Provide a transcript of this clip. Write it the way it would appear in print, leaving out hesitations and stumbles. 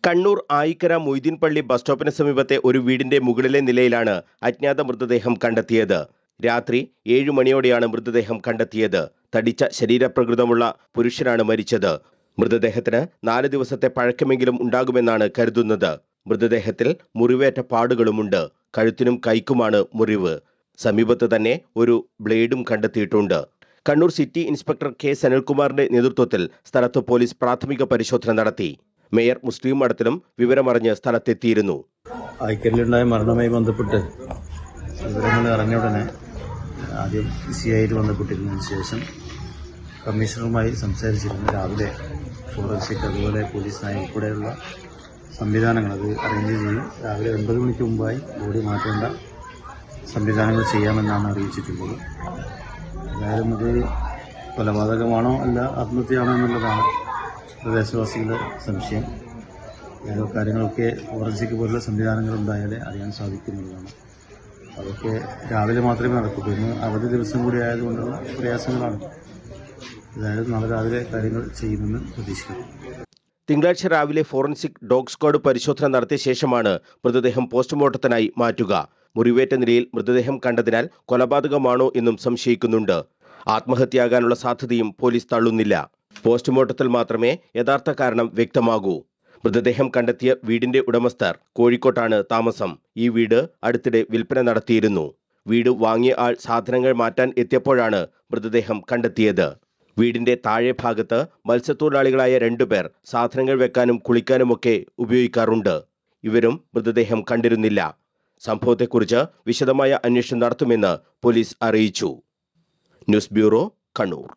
Kannur Ayikkara മൊയ്തീൻപള്ളി bus സ്റ്റോപ്പിന് സമീപത്തെ ഒരു വീടിന്റെ മുകളിലെ നിലയിലാണ് അജ്ഞാത മൃതദേഹം കണ്ടെത്തിയത്. രാത്രി 7 മണിയോടെയാണ് മൃതദേഹം കണ്ടെത്തിയത്. തടിച്ച ശരീരപ്രകൃതമുള്ള പുരുഷനാണ് മരിച്ചത്. മൃതദേഹത്തിന് 4 ദിവസത്തെ പഴക്കമെങ്കിലും ഉണ്ടാകുമെന്നാണ് കരുതുന്നത്. മൃതദേഹത്തിൽ മുറിവേറ്റ പാടുകളുമുണ്ട്. കഴുത്തിനും കൈക്കുമാണ് മുറിവ്. സമീപത്ത് തന്നെ ഒരു ബ്ലേഡും കണ്ടെത്തിയിട്ടുണ്ട്. കണ്ണൂർ സിറ്റി ഇൻസ്പെക്ടർ കെ സനിൽകുമാറിന്റെ നേതൃത്വത്തിൽ സ്ഥലത്ത് പോലീസ് പ്രാഥമിക പരിശോധന നടത്തി. മേയർ മുസ്ലിം മഠത്തിലും വിവരമറിഞ്ഞ് സ്ഥലത്തെത്തിയിരുന്നു. ആയിക്കരയിലുണ്ടായ മരണവുമായി ബന്ധപ്പെട്ട് വിവരങ്ങൾ അറിഞ്ഞ ഉടനെ ആദ്യം CIയിൽ ബന്ധപ്പെട്ടിരുന്നതിന് ശേഷം കമ്മീഷണറുമായി സംസാരിച്ചിരുന്നു. രാവിലെ ഫോറൻസിക് അതുപോലെ പോലീസ് നായ ഉൾപ്പെടെയുള്ള സംവിധാനങ്ങൾ അത് അറേഞ്ച് ചെയ്യും. രാവിലെ 9 മണിക്ക് മുമ്പായി ബോഡി മാറ്റേണ്ട സംവിധാനങ്ങൾ ചെയ്യാമെന്നാണ് അറിയിച്ചിട്ടുള്ളത്. എന്തായാലും അത് കൊലപാതകമാണോ അല്ല ആത്മഹത്യയാണോ എന്നുള്ളതാണ് പ്രദേശവാസികളുടെ സംശയം. കാര്യങ്ങളൊക്കെ ഫോറൻസിക് പോലുള്ള സംവിധാനങ്ങൾ ഉണ്ടായാലേ അറിയാൻ സാധിക്കുന്നതാണ്. അതൊക്കെ രാവിലെ മാത്രമേ നടക്കൂ. ഇന്ന് അവധി ദിവസം കൂടി ആയതുകൊണ്ടുള്ള പ്രയാസങ്ങളാണ്. അതായത് നാളെ രാവിലെ കാര്യങ്ങൾ ചെയ്യുമെന്ന് പ്രതീക്ഷിക്കുന്നു. തിങ്കളാഴ്ച രാവിലെ ഫോറൻസിക് ഡോഗ് സ്ക്വാഡ് പരിശോധന നടത്തിയ ശേഷമാണ് മൃതദേഹം പോസ്റ്റ്മോർട്ടത്തിനായി മാറ്റുക. മുറിവേറ്റ നിലയിൽ മൃതദേഹം കണ്ടതിനാൽ കൊലപാതകമാണോ എന്നും സംശയിക്കുന്നുണ്ട്. ആത്മഹത്യയാകാനുള്ള സാധ്യതയും പോലീസ് തള്ളുന്നില്ല. പോസ്റ്റ്മോർട്ടത്തിൽ മാത്രമേ യഥാർത്ഥ കാരണം വ്യക്തമാകൂ. മൃതദേഹം കണ്ടെത്തിയ വീടിന്റെ ഉടമസ്ഥർ കോഴിക്കോട്ടാണ് താമസം. ഈ വീട് അടുത്തിടെ വിൽപ്പന നടത്തിയിരുന്നു. വീട് വാങ്ങിയ ആൾ സാധനങ്ങൾ മാറ്റാൻ എത്തിയപ്പോഴാണ് മൃതദേഹം കണ്ടെത്തിയത്. വീടിന്റെ താഴെ ഭാഗത്ത് മത്സ്യത്തൊഴിലാളികളായ 2 പേർ സാധനങ്ങൾ വെക്കാനും കുളിക്കാനുമൊക്കെ ഉപയോഗിക്കാറുണ്ട്. ഇവരും മൃതദേഹം കണ്ടിരുന്നില്ല. സംഭവത്തെക്കുറിച്ച് വിശദമായ അന്വേഷണം നടത്തുമെന്ന് പോലീസ് അറിയിച്ചു. News bureau, Kannur.